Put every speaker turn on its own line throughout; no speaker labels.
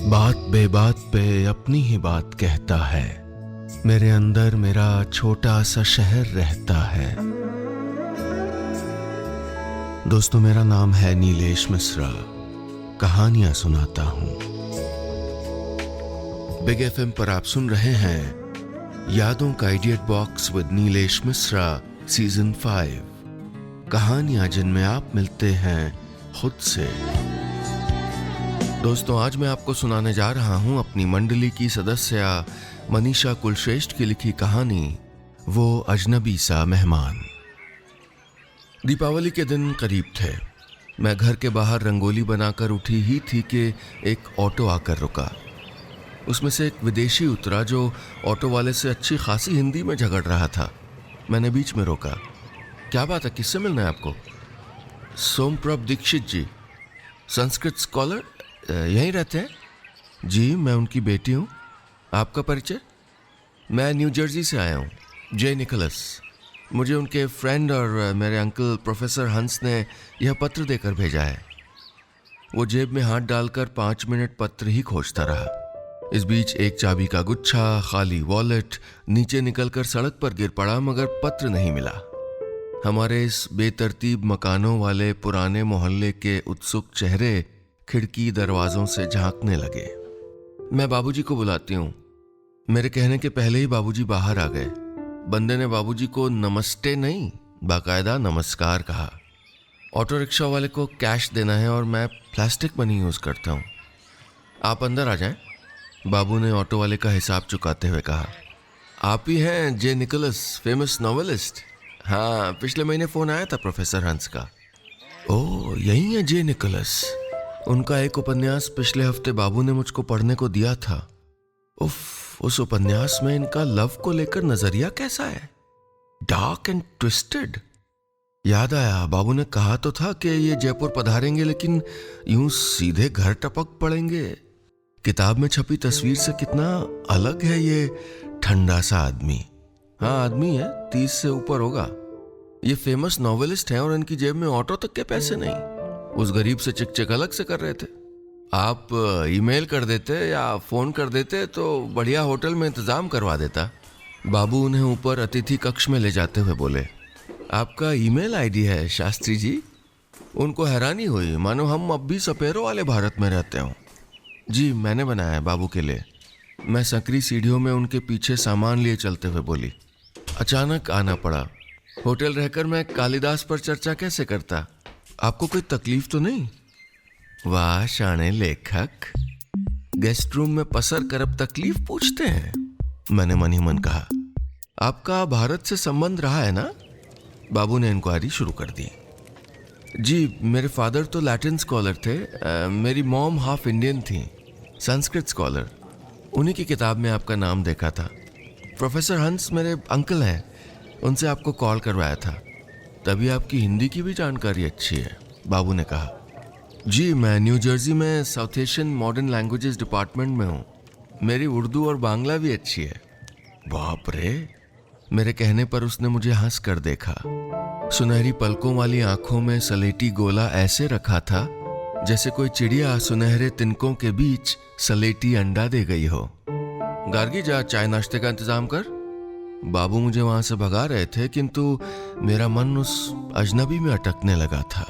बात बेबात पे अपनी ही बात कहता है। मेरे अंदर मेरा छोटा सा शहर रहता है। दोस्तों, मेरा नाम है नीलेश मिश्रा। कहानियां सुनाता हूं। बिग एफएम पर आप सुन रहे हैं यादों का idiot box with Nilesh Mishra season 5। कहानियां जिनमें आप मिलते हैं खुद से। दोस्तों, आज मैं आपको सुनाने जा रहा हूं अपनी मंडली की सदस्य मनीषा कुलश्रेष्ठ की लिखी कहानी, वो अजनबी सा मेहमान। दीपावली के दिन करीब थे। मैं घर के बाहर रंगोली बनाकर उठी ही थी कि एक ऑटो आकर रुका। उसमें से एक विदेशी उतरा जो ऑटो वाले से अच्छी खासी हिंदी में झगड़ रहा था। मैंने बीच में रोका। क्या बात है, किससे मिलना है आपको? सोमप्रभ दीक्षित जी, संस्कृत स्कॉलर, यहीं रहते हैं? जी, मैं उनकी बेटी हूँ। आपका परिचय? मैं न्यू जर्सी से आया हूँ, जे निकोलस। मुझे उनके फ्रेंड और मेरे अंकल प्रोफेसर हंस ने यह पत्र देकर भेजा है। वो जेब में हाथ डालकर 5 मिनट पत्र ही खोजता रहा। इस बीच एक चाबी का गुच्छा, खाली वॉलेट नीचे निकलकर सड़क पर गिर पड़ा, मगर पत्र नहीं मिला। हमारे इस बेतरतीब मकानों वाले पुराने मोहल्ले के उत्सुक चेहरे खिड़की दरवाजों से झांकने लगे। मैं बाबूजी को बुलाती हूँ। मेरे कहने के पहले ही बाबूजी बाहर आ गए। बंदे ने बाबूजी को नमस्ते नहीं, बाकायदा नमस्कार कहा। ऑटो रिक्शा वाले को कैश देना है और मैं प्लास्टिक मनी यूज करता हूँ। आप अंदर आ जाएं। बाबू ने ऑटो वाले का हिसाब चुकाते हुए कहा। आप ही हैं जे निकोलस, फेमस नॉवेलिस्ट? हाँ, पिछले महीने फोन आया था प्रोफेसर हंस का। ओह, यही है जे निकोलस। उनका एक उपन्यास पिछले हफ्ते बाबू ने मुझको पढ़ने को दिया था। उफ, उस उपन्यास में इनका लव को लेकर नजरिया कैसा है, डार्क एंड ट्विस्टेड। याद आया, बाबू ने कहा तो था कि ये जयपुर पधारेंगे, लेकिन यूं सीधे घर टपक पड़ेंगे। किताब में छपी तस्वीर से कितना अलग है ये ठंडा सा आदमी। हाँ, आदमी है, 30 से ऊपर होगा। ये फेमस नॉवेलिस्ट है और इनकी जेब में ऑटो तक के पैसे नहीं। उस गरीब से चिक अलग से कर रहे थे। आप ईमेल कर देते या फोन कर देते तो बढ़िया होटल में इंतजाम करवा देता। बाबू उन्हें ऊपर अतिथि कक्ष में ले जाते हुए बोले। आपका ईमेल आईडी है शास्त्री जी? उनको हैरानी हुई, मानो हम अब भी सपेरों वाले भारत में रहते हों। जी, मैंने बनाया है बाबू के लिए। मैं संकरी सीढ़ियों में उनके पीछे सामान लिए चलते हुए बोली। अचानक आना पड़ा। होटल रहकर मैं कालिदास पर चर्चा कैसे करता? आपको कोई तकलीफ तो नहीं? वाह शाणे लेखक, गेस्ट रूम में पसर कर अब तकलीफ पूछते हैं। मैंने मन ही मन कहा। आपका भारत से संबंध रहा है ना? बाबू ने इंक्वायरी शुरू कर दी। जी, मेरे फादर तो लैटिन स्कॉलर थे। मेरी मॉम हाफ इंडियन थी, संस्कृत स्कॉलर। उन्हीं की किताब में आपका नाम देखा था। प्रोफेसर हंस मेरे अंकल हैं, उनसे आपको कॉल करवाया था। तभी आपकी हिंदी की भी जानकारी अच्छी है, बाबू ने कहा। जी, मैं न्यू जर्सी में south Asian modern languages department में हूँ। मेरी उर्दू और बांग्ला भी अच्छी है। बाप रे! मेरे कहने पर उसने मुझे हंस कर देखा। सुनहरी पलकों वाली आंखों में सलेटी गोला ऐसे रखा था जैसे कोई चिड़िया सुनहरे तिनकों के बीच सलेटी अंडा दे गई हो। गार्गी, जा चाय नाश्ते का इंतजाम कर। बाबू मुझे वहां से भगा रहे थे, किंतु मेरा मन उस अजनबी में अटकने लगा था।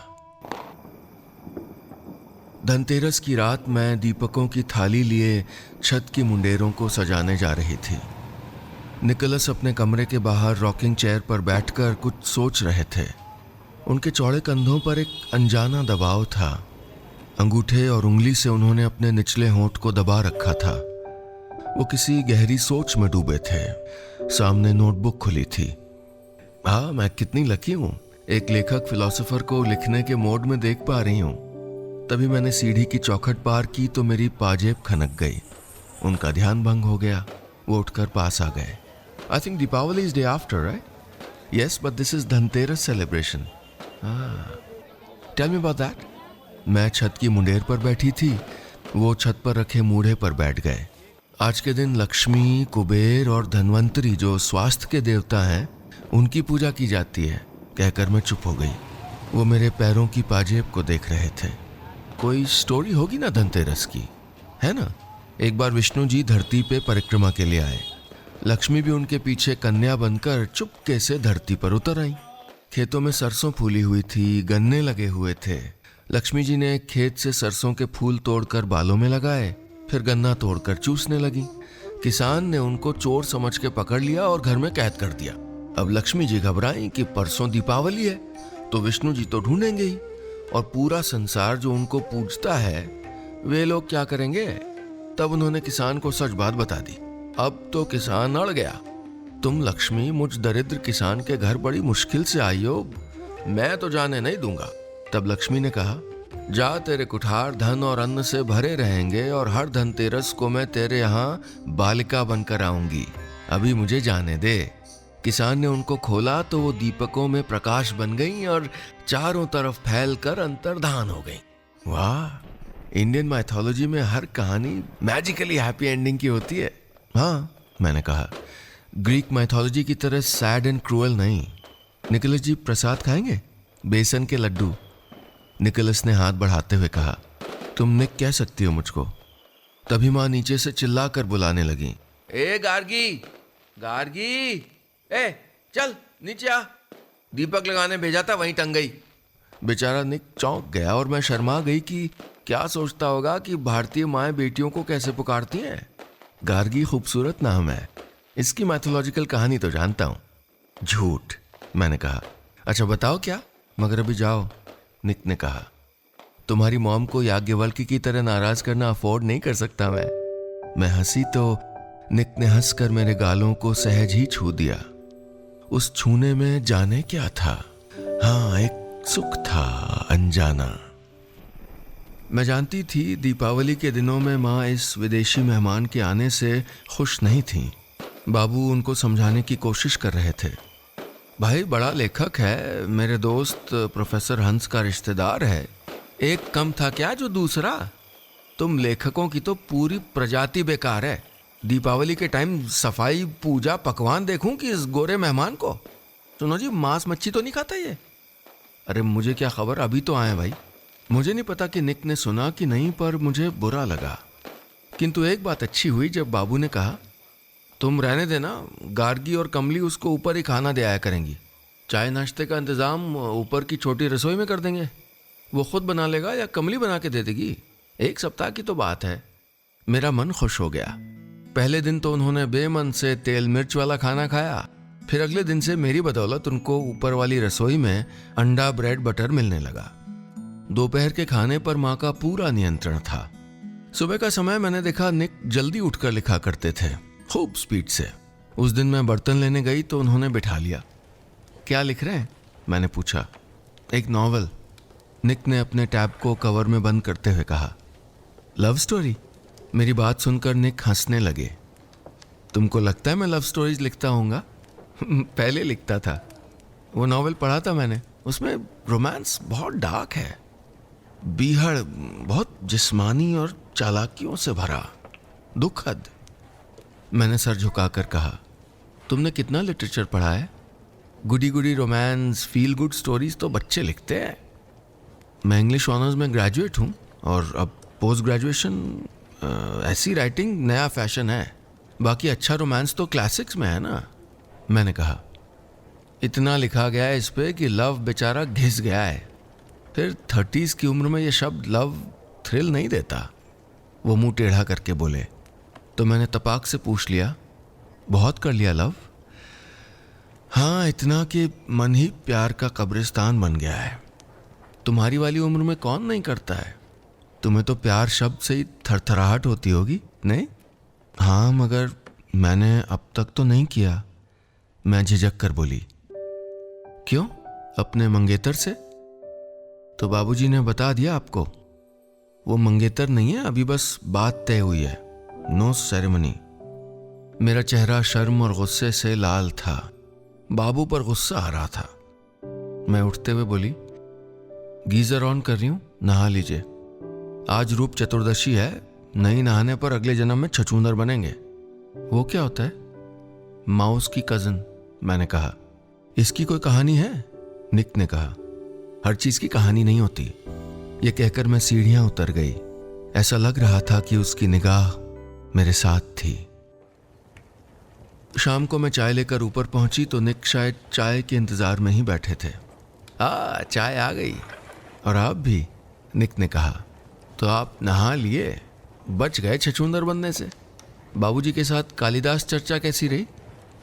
धनतेरस की रात मैं दीपकों की थाली लिए छत की मुंडेरों को सजाने जा रही थी। निकोलस अपने कमरे के बाहर रॉकिंग चेयर पर बैठकर कुछ सोच रहे थे। उनके चौड़े कंधों पर एक अनजाना दबाव था। अंगूठे और उंगली से उन्होंने अपने निचले होंठ को दबा रखा था। वो किसी गहरी सोच में डूबे थे। सामने नोटबुक खुली थी। हाँ, मैं कितनी लकी हूँ, एक लेखक फिलोसोफर को लिखने के मोड में देख पा रही हूँ। तभी मैंने सीढ़ी की चौखट पार की तो मेरी पाजेब खनक गई। उनका ध्यान भंग हो गया। वो उठकर पास आ गए। I think Deepawali is day after, right? Yes, but this is Dhanteras celebration. Tell me about that. मैं छत की मुंडेर पर बैठी थी। वो छत पर रखे मूढ़े पर बैठ गए। आज के दिन लक्ष्मी, कुबेर और धनवंतरी, जो स्वास्थ्य के देवता हैं, उनकी पूजा की जाती है, कहकर मैं चुप हो गई। वो मेरे पैरों की पाजेब को देख रहे थे। कोई स्टोरी होगी ना धनतेरस की, है ना? एक बार विष्णु जी धरती पे परिक्रमा के लिए आए। लक्ष्मी भी उनके पीछे कन्या बनकर चुपके से धरती पर उतर आई। खेतों में सरसों फूली हुई थी, गन्ने लगे हुए थे। लक्ष्मी जी ने खेत से सरसों के फूल तोड़कर बालों में लगाए, फिर गन्ना तोड़कर चूसने लगी। किसान ने उनको चोर समझ के पकड़ लिया और घर में कैद कर दिया। अब लक्ष्मी जी घबराई कि परसों दीपावली है तो विष्णु जी तो ढूंढेंगे ही, और पूरा संसार जो उनको पूजता है वे लोग क्या करेंगे। तब उन्होंने किसान को सच बात बता दी। अब तो किसान अड़ गया। तुम लक्ष्मी मुझ दरिद्र किसान के घर बड़ी मुश्किल से आई हो, मैं तो जाने नहीं दूंगा। तब लक्ष्मी ने कहा, जा तेरे कुठार धन और अन्न से भरे रहेंगे और हर धनतेरस को मैं तेरे यहाँ बालिका बनकर आऊंगी, अभी मुझे जाने दे। किसान ने उनको खोला तो वो दीपकों में प्रकाश बन गई और चारों तरफ फैलकर अंतर्धान हो गई। वाह, इंडियन माइथोलॉजी में हर कहानी मैजिकली हैप्पी एंडिंग की होती है। हाँ, मैंने कहा, ग्रीक माइथोलॉजी की तरह सैड एंड क्रूअल नहीं। निकोलस जी प्रसाद खाएंगे? बेसन के लड्डू। निकोलस ने हाथ बढ़ाते हुए कहा, तुम निक कह सकती हो मुझको। तभी माँ नीचे से चिल्लाकर बुलाने लगी, ए गार्गी, गार्गी, ए चल नीचे आ, दीपक लगाने भेजा था वहीं टंग गई। बेचारा निक चौंक गया और मैं शर्मा गई कि क्या सोचता होगा कि भारतीय माएँ बेटियों को कैसे पुकारती हैं। गार्गी खूबसूरत नाम है, इसकी मैथोलॉजिकल कहानी तो जानता हूँ। झूठ, मैंने कहा। अच्छा बताओ क्या? मगर अभी जाओ, निक ने कहा। तुम्हारी मॉम को याज्ञवल्क्य की तरह नाराज करना अफोर्ड नहीं कर सकता मैं हंसी तो निक ने हंसकर मेरे गालों को सहज ही छू दिया। उस छूने में जाने क्या था? हाँ, एक सुख था अनजाना। मैं जानती थी दीपावली के दिनों में माँ इस विदेशी मेहमान के आने से खुश नहीं थी। बाबू उनको समझाने की कोशिश कर रहे थे। भाई बड़ा लेखक है, मेरे दोस्त प्रोफेसर हंस का रिश्तेदार है, एक कम था क्या जो दूसरा? तुम लेखकों की तो पूरी प्रजाति बेकार है। दीपावली के टाइम सफाई, पूजा, पकवान देखूं कि इस गोरे मेहमान को। सुनो जी, मांस मच्छी तो नहीं खाता ये? अरे मुझे क्या खबर, अभी तो आए भाई। मुझे नहीं पता कि निक ने सुना कि नहीं, पर मुझे बुरा लगा। किंतु एक बात अच्छी हुई जब बाबू ने कहा, तुम रहने देना, गार्गी और कमली उसको ऊपर ही खाना दे आया करेंगी। चाय नाश्ते का इंतज़ाम ऊपर की छोटी रसोई में कर देंगे। वो खुद बना लेगा या कमली बना के दे देगी। एक सप्ताह की तो बात है। मेरा मन खुश हो गया। पहले दिन तो उन्होंने बेमन से तेल मिर्च वाला खाना खाया, फिर अगले दिन से मेरी बदौलत उनको ऊपर वाली रसोई में अंडा, ब्रेड, बटर मिलने लगा। दोपहर के खाने पर माँ का पूरा नियंत्रण था। सुबह का समय मैंने देखा निक जल्दी उठकर लिखा करते थे, खूब स्पीड से। उस दिन मैं बर्तन लेने गई तो उन्होंने बिठा लिया। क्या लिख रहे हैं? मैंने पूछा। एक नॉवल, निक ने अपने टैब को कवर में बंद करते हुए कहा। Love story? मेरी बात सुनकर निक हंसने लगे। तुमको लगता है मैं लव स्टोरीज लिखता हूँगा? पहले लिखता था। वो नॉवल पढ़ा था मैंने, उसमें रोमांस बहुत डार्क है, बीहड़, बहुत जिस्मानी और चालाकियों से भरा, दुखद। मैंने सर झुकाकर कहा, तुमने कितना लिटरेचर पढ़ा है? गुडी गुडी रोमांस, फील गुड स्टोरीज तो बच्चे लिखते हैं। मैं इंग्लिश ऑनर्स में ग्रेजुएट हूँ और अब पोस्ट ग्रेजुएशन। ऐसी राइटिंग नया फैशन है। बाकी अच्छा रोमांस तो क्लासिक्स में है ना। मैंने कहा, इतना लिखा गया है इस पे कि लव बेचारा घिस गया है। फिर 30s की उम्र में ये शब्द लव थ्रिल नहीं देता। वो मुंह टेढ़ा करके बोले। तो मैंने तपाक से पूछ लिया, बहुत कर लिया लव? हाँ, इतना कि मन ही प्यार का कब्रिस्तान बन गया है। तुम्हारी वाली उम्र में कौन नहीं करता है? तुम्हें तो प्यार शब्द से ही थरथराहट होती होगी, नहीं? हाँ, मगर मैंने अब तक तो नहीं किया, मैं झिझक कर बोली। क्यों? अपने मंगेतर से? तो बाबूजी ने बता दिया आपको? वो मंगेतर नहीं है, अभी बस बात तय हुई है, नो सेरेमनी। मेरा चेहरा शर्म और गुस्से से लाल था। बाबू पर गुस्सा आ रहा था। मैं उठते हुए बोली, गीजर ऑन कर रही हूं, नहा लीजिए। आज रूप चतुर्दशी है, नहीं नहाने पर अगले जन्म में छछूंदर बनेंगे। वो क्या होता है? माउस की कजन, मैंने कहा। इसकी कोई कहानी है? निक ने कहा। हर चीज की कहानी नहीं होती। ये कहकर मैं सीढ़ियां उतर गई। ऐसा लग रहा था कि उसकी निगाह मेरे साथ थी। शाम को मैं चाय लेकर ऊपर पहुंची तो निक शायद चाय के इंतजार में ही बैठे थे। चाय आ गई। और आप भी, निक ने कहा। तो आप नहा लिए, बच गए छछूंदर बनने से। बाबूजी के साथ कालिदास चर्चा कैसी रही?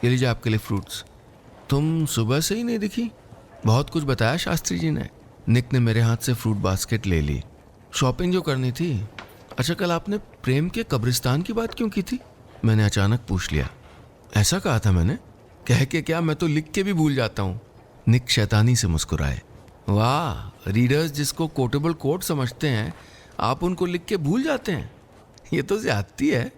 ये लीजिए आपके लिए फ्रूट्स। तुम सुबह से ही नहीं दिखी, बहुत कुछ बताया शास्त्री जी ने। निक ने मेरे हाथ से फ्रूट बास्केट ले ली। शॉपिंग जो करनी थी। अच्छा, कल आपने प्रेम के कब्रिस्तान की बात क्यों की थी? मैंने अचानक पूछ लिया। ऐसा कहा था मैंने? कह के क्या, मैं तो लिख के भी भूल जाता हूँ। निक शैतानी से मुस्कुराए। वाह, रीडर्स जिसको कोटेबल कोट समझते हैं, आप उनको लिख के भूल जाते हैं। ये तो ज्यादती है।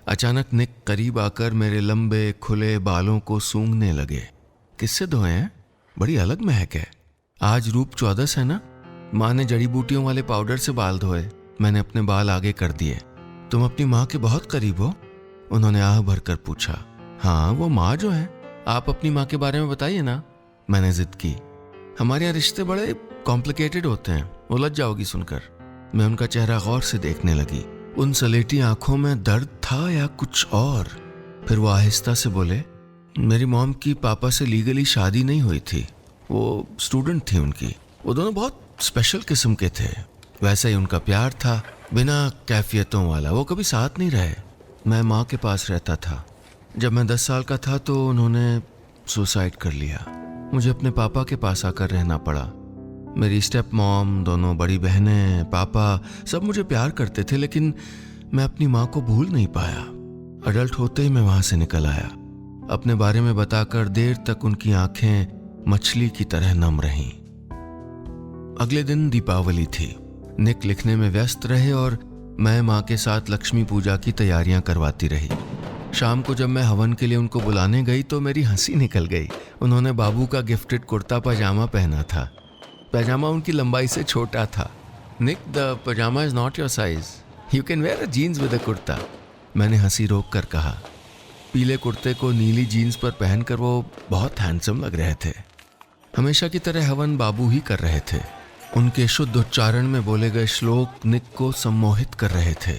अचानक निक करीब आकर मेरे लंबे खुले बालों को सूंघने लगे। किससे धोए हैं? बड़ी अलग महक है। आज रूप 14 है ना? माँ ने जड़ी बूटियों वाले पाउडर से बाल धोए। मैंने अपने बाल आगे कर दिए। तुम अपनी माँ के बहुत करीब हो? उन्होंने आह भरकर पूछा। हाँ, वो माँ जो है। आप अपनी माँ के बारे में बताइए ना, मैंने जिद की। हमारे यहाँ रिश्ते बड़े कॉम्प्लिकेटेड होते हैं, उलझ जाओगी सुनकर। मैं उनका चेहरा गौर से देखने लगी। उन सलेटी आंखों में दर्द था या कुछ और। फिर वो आहिस्ता से बोले, मेरी मॉम की पापा से लीगली शादी नहीं हुई थी। वो स्टूडेंट थी उनकी। वो दोनों बहुत स्पेशल किस्म के थे। वैसा ही उनका प्यार था, बिना कैफियतों वाला। वो कभी साथ नहीं रहे। मैं माँ के पास रहता था। जब मैं 10 साल का था तो उन्होंने सुसाइड कर लिया। मुझे अपने पापा के पास आकर रहना पड़ा। मेरी स्टेप मॉम, दोनों बड़ी बहनें, पापा सब मुझे प्यार करते थे, लेकिन मैं अपनी माँ को भूल नहीं पाया। अडल्ट होते ही मैं वहाँ से निकल आया। अपने बारे में बताकर देर तक उनकी आंखें मछली की तरह नम रहीं। अगले दिन दीपावली थी। निक लिखने में व्यस्त रहे और मैं माँ के साथ लक्ष्मी पूजा की तैयारियां करवाती रही। शाम को जब मैं हवन के लिए उनको बुलाने गई तो मेरी हंसी निकल गई। उन्होंने बाबू का गिफ्टेड कुर्ता पजामा पहना था। पैजामा उनकी लंबाई से छोटा था। Nick, the pyjama is not your size, you can wear a jeans with a kurta, मैंने हंसी रोक कर कहा। पीले कुर्ते को नीली जीन्स पर पहनकर वो बहुत हैंडसम लग रहे थे। हमेशा की तरह हवन बाबू ही कर रहे थे। उनके शुद्ध उच्चारण में बोले गए श्लोक निक को सम्मोहित कर रहे थे।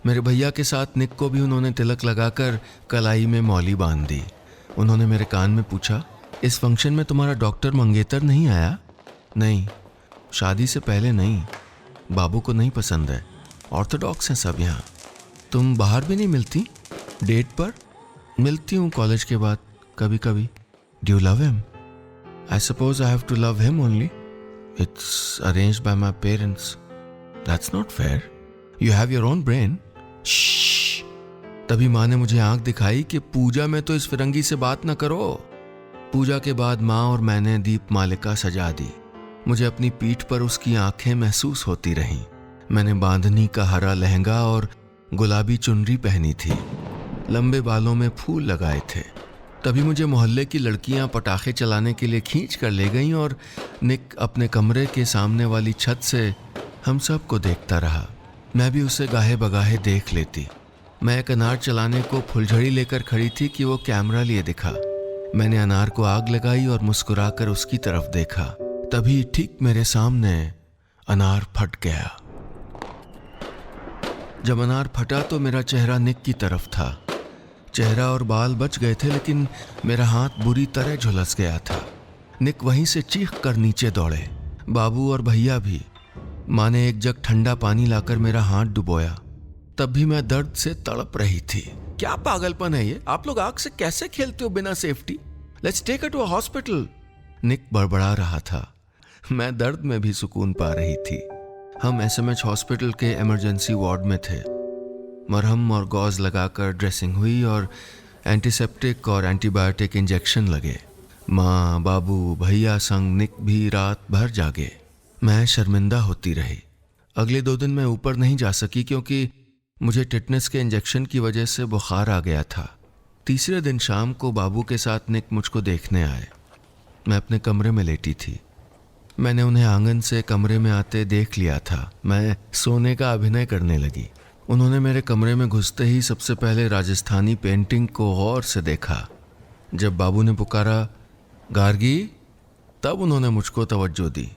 मेरे भैया के साथ निक को भी उन्होंने तिलक लगाकर कलाई में मौली बांध दी। उन्होंने मेरे कान में पूछा, इस फंक्शन में तुम्हारा डॉक्टर मंगेतर नहीं आया? नहीं, शादी से पहले नहीं, बाबू को नहीं पसंद है। ऑर्थोडॉक्स हैं सब यहाँ। तुम बाहर भी नहीं मिलती डेट पर? मिलती हूँ कॉलेज के बाद कभी कभी। Do you love him? I suppose I have to love him only. It's arranged by my parents. That's not fair. You have your own brain. तभी माँ ने मुझे आंख दिखाई कि पूजा में तो इस फिरंगी से बात न करो। पूजा के बाद माँ और मैंने दीप मालिका सजा दी। मुझे अपनी पीठ पर उसकी आंखें महसूस होती रहीं। मैंने बांधनी का हरा लहंगा और गुलाबी चुनरी पहनी थी। लंबे बालों में फूल लगाए थे। तभी मुझे मोहल्ले की लड़कियां पटाखे चलाने के लिए खींच कर ले गईं और निक अपने कमरे के सामने वाली छत से हम सब को देखता रहा। मैं भी उसे गाहे बगाहे देख लेती। मैं एक अनार चलाने को फुलझड़ी लेकर खड़ी थी कि वो कैमरा लिए दिखा। मैंने अनार को आग लगाई और मुस्कुराकर उसकी तरफ देखा। तभी ठीक मेरे सामने अनार फट गया। जब अनार फटा तो मेरा चेहरा निक की तरफ था। चेहरा और बाल बच गए थे, लेकिन मेरा हाथ बुरी तरह झुलस गया था। निक वहीं से चीख कर नीचे दौड़े, बाबू और भैया भी। माँ ने एक जग ठंडा पानी लाकर मेरा हाथ डुबोया। तब भी मैं दर्द से तड़प रही थी। क्या पागलपन है ये? आप लोग आग से कैसे खेलते हो बिना safety? Let's take it to a hospital. Nick बड़बड़ा रहा था। मैं दर्द में भी सुकून पा रही थी। हम एसएमएच हॉस्पिटल के इमरजेंसी वार्ड में थे। मरहम और गॉज लगाकर ड्रेसिंग हुई और एंटीसेप्टिक और एंटीबायोटिक इंजेक्शन लगे। माँ, बाबू, भैया संग निक भी रात भर जागे। मैं शर्मिंदा होती रही। अगले 2 दिन मैं ऊपर नहीं जा सकी क्योंकि मुझे टिटनेस के इंजेक्शन की वजह से बुखार आ गया था। तीसरे दिन शाम को बाबू के साथ निक मुझको देखने आए। मैं अपने कमरे में लेटी थी। मैंने उन्हें आंगन से कमरे में आते देख लिया था। मैं सोने का अभिनय करने लगी। उन्होंने मेरे कमरे में घुसते ही सबसे पहले राजस्थानी पेंटिंग को गौर से देखा। जब बाबू ने पुकारा, गार्गी, तब उन्होंने मुझको तवज्जो दी।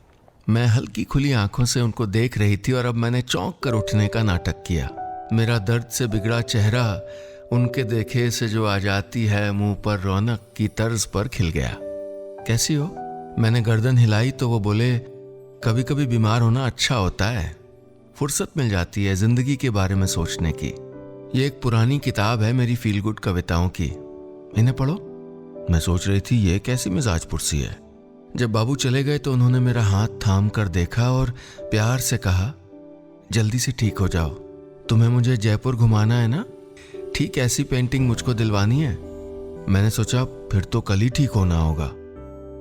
मैं हल्की खुली आंखों से उनको देख रही थी और अब मैंने चौंक कर उठने का नाटक किया। मेरा दर्द से बिगड़ा चेहरा उनके देखे से जो आ जाती है मुंह पर रौनक की तर्ज पर खिल गया। कैसी हो? मैंने गर्दन हिलाई तो वो बोले, कभी कभी बीमार होना अच्छा होता है, फुर्सत मिल जाती है जिंदगी के बारे में सोचने की। ये एक पुरानी किताब है मेरी फील गुड कविताओं की, इन्हें पढ़ो। मैं सोच रही थी ये कैसी मिजाज पुरसी है। जब बाबू चले गए तो उन्होंने मेरा हाथ थाम कर देखा और प्यार से कहा, जल्दी से ठीक हो जाओ। तुम्हें मुझे जयपुर घुमाना है ना? ठीक ऐसी पेंटिंग मुझको दिलवानी है। मैंने सोचा फिर तो कल ही ठीक होना होगा।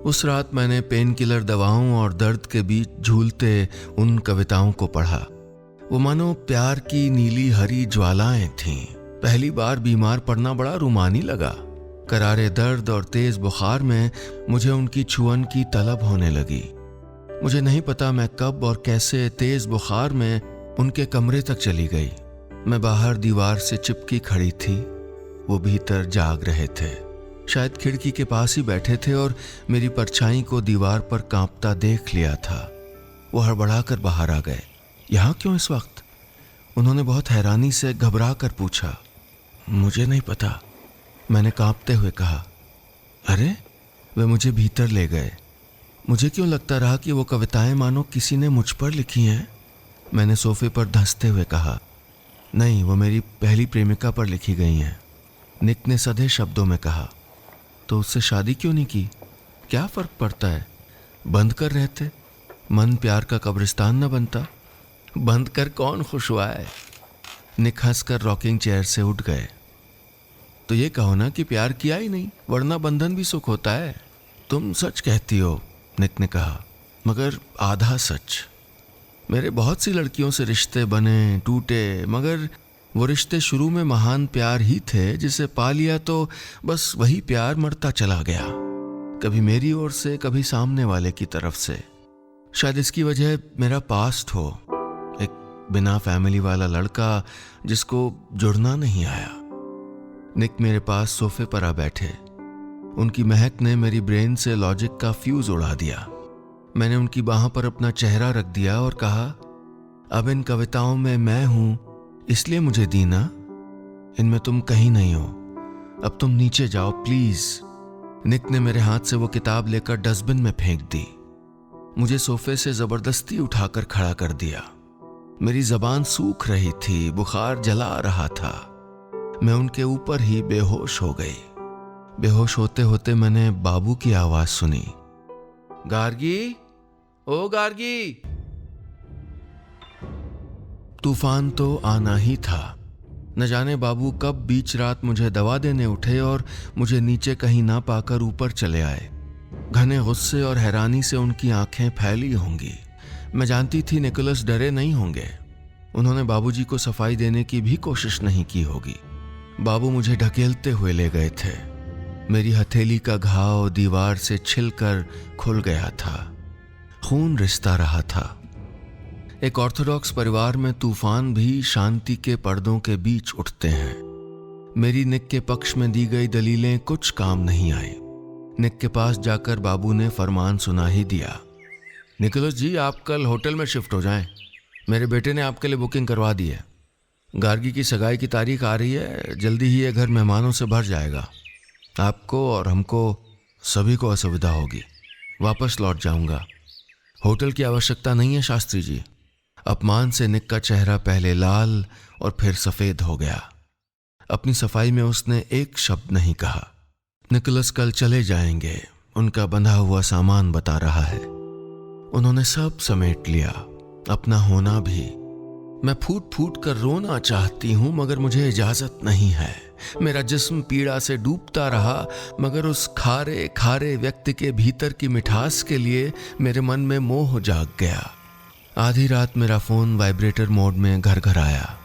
उस रात मैंने पेन किलर दवाओं और दर्द के बीच झूलते उन कविताओं को पढ़ा। वो मानो प्यार की नीली हरी ज्वालाएं थीं। पहली बार बीमार पड़ना बड़ा रुमानी लगा। करारे दर्द और तेज बुखार में मुझे उनकी छुअन की तलब होने लगी। मुझे नहीं पता मैं कब और कैसे तेज बुखार में उनके कमरे तक चली गई। मैं बाहर दीवार से चिपकी खड़ी थी, वो भीतर जाग रहे थे। शायद खिड़की के पास ही बैठे थे और मेरी परछाई को दीवार पर कांपता देख लिया था। वो हड़बड़ाकर बाहर आ गए। यहाँ क्यों इस वक्त? उन्होंने बहुत हैरानी से घबरा कर पूछा। मुझे नहीं पता, मैंने कांपते हुए कहा। अरे, वे मुझे भीतर ले गए। मुझे क्यों लगता रहा कि वो कविताएं मानो किसी ने मुझ पर लिखी हैं। मैंने सोफे पर धंसते हुए कहा, नहीं, वो मेरी पहली प्रेमिका पर लिखी गई हैं। निक ने सधे शब्दों में कहा। तो उससे शादी क्यों नहीं की? क्या फर्क पड़ता है? बंद कर रहते, मन प्यार का कब्रिस्तान न बनता। बंद कर कौन खुश हुआ है? निक हंसकर रॉकिंग चेयर से उठ गए। तो ये कहो ना कि प्यार किया ही नहीं, वरना बंधन भी सुख होता है। तुम सच कहती हो, निक ने कहा, मगर आधा सच। मेरे बहुत सी लड़कियों से रिश्ते बने, टूटे, मगर वो रिश्ते शुरू में महान प्यार ही थे जिसे पा लिया तो बस वही प्यार मरता चला गया, कभी मेरी ओर से, कभी सामने वाले की तरफ से। शायद इसकी वजह मेरा पास्ट हो, एक बिना फैमिली वाला लड़का जिसको जुड़ना नहीं आया। निक मेरे पास सोफे पर आ बैठे। उनकी महक ने मेरी ब्रेन से लॉजिक का फ्यूज उड़ा दिया। मैंने उनकी बाहों पर अपना चेहरा रख दिया और कहा, अब इन कविताओं में मैं हूं, इसलिए मुझे दी ना। इनमें तुम कहीं नहीं हो। अब तुम नीचे जाओ प्लीज। निक ने मेरे हाथ से वो किताब लेकर डस्टबिन में फेंक दी। मुझे सोफे से जबरदस्ती उठाकर खड़ा कर दिया। मेरी जबान सूख रही थी, बुखार जला रहा था। मैं उनके ऊपर ही बेहोश हो गई। बेहोश होते होते मैंने बाबू की आवाज सुनी, गार्गी, ओ गार्गी। तूफान तो आना ही था। न जाने बाबू कब बीच रात मुझे दवा देने उठे और मुझे नीचे कहीं ना पाकर ऊपर चले आए। घने गुस्से और हैरानी से उनकी आंखें फैली होंगी। मैं जानती थी निकोलस डरे नहीं होंगे। उन्होंने बाबूजी को सफाई देने की भी कोशिश नहीं की होगी। बाबू मुझे ढकेलते हुए ले गए थे। मेरी हथेली का घाव दीवार से छिलकर खुल गया था। खून रिसता रहा था। एक ऑर्थोडॉक्स परिवार में तूफान भी शांति के पर्दों के बीच उठते हैं। मेरी निक के पक्ष में दी गई दलीलें कुछ काम नहीं आई। निक के पास जाकर बाबू ने फरमान सुना ही दिया, निकोलस जी, आप कल होटल में शिफ्ट हो जाएं। मेरे बेटे ने आपके लिए बुकिंग करवा दी है। गार्गी की सगाई की तारीख आ रही है। जल्दी ही ये घर मेहमानों से भर जाएगा। आपको और हमको सभी को असुविधा होगी। वापस लौट जाऊंगा। होटल की आवश्यकता नहीं है शास्त्री जी। अपमान से निक का चेहरा पहले लाल और फिर सफेद हो गया। अपनी सफाई में उसने एक शब्द नहीं कहा। निकोलस कल चले जाएंगे, उनका बंधा हुआ सामान बता रहा है। उन्होंने सब समेट लिया, अपना होना भी। मैं फूट फूट कर रोना चाहती हूं मगर मुझे इजाजत नहीं है। मेरा जिस्म पीड़ा से डूबता रहा मगर उस खारे खारे व्यक्ति के भीतर की मिठास के लिए मेरे मन में मोह जाग गया। आधी रात मेरा फोन वाइब्रेटर मोड में घर घर आया।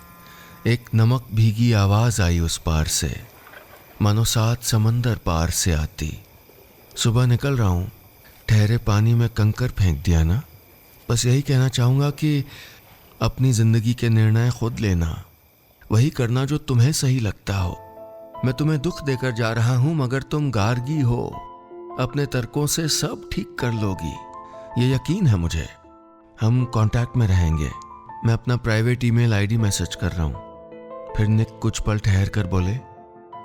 एक नमक भीगी आवाज आई उस पार से, मानो 7 समंदर पार से आती। सुबह निकल रहा हूं, ठहरे पानी में कंकर फेंक दिया ना। बस यही कहना चाहूंगा कि अपनी जिंदगी के निर्णय खुद लेना, वही करना जो तुम्हें सही लगता हो। मैं तुम्हें दुख देकर जा रहा हूं मगर तुम गार्गी हो, अपने तर्कों से सब ठीक कर लोगी, ये यकीन है मुझे। हम कांटेक्ट में रहेंगे। मैं अपना प्राइवेट ईमेल आईडी मैसेज कर रहा हूं। फिर निक कुछ पल ठहर कर बोले,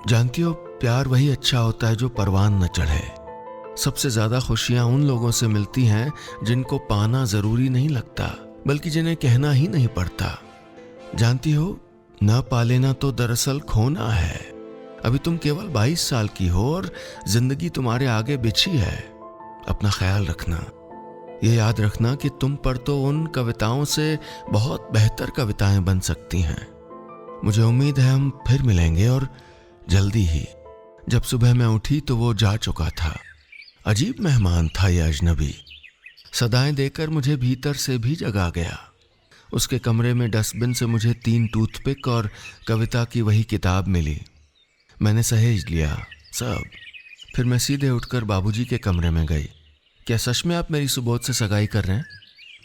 जानती हो, प्यार वही अच्छा होता है जो परवान न चढ़े। सबसे ज्यादा खुशियां उन लोगों से मिलती हैं जिनको पाना जरूरी नहीं लगता, बल्कि जिन्हें कहना ही नहीं पड़ता। जानती हो, न पा लेना तो दरअसल खोना है। अभी तुम केवल 22 साल की हो और जिंदगी तुम्हारे आगे बिछी है। अपना ख्याल रखना। ये याद रखना कि तुम पर तो उन कविताओं से बहुत बेहतर कविताएं बन सकती हैं। मुझे उम्मीद है हम फिर मिलेंगे, और जल्दी ही। जब सुबह मैं उठी तो वो जा चुका था। अजीब मेहमान था ये अजनबी। सदाएं देकर मुझे भीतर से भी जगा गया। उसके कमरे में डस्टबिन से मुझे 3 टूथपिक और कविता की वही किताब मिली। मैंने सहेज लिया सब। फिर मैं सीधे उठकर बाबूजी के कमरे में गई। क्या सच में आप मेरी सुबोध से सगाई कर रहे हैं?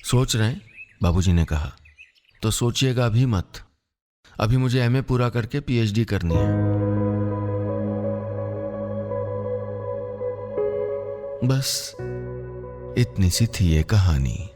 सोच रहे हैं, बाबूजी ने कहा। तो सोचिएगा अभी मत। अभी मुझे एमए पूरा करके पीएचडी करनी है। बस इतनी सी थी ये कहानी।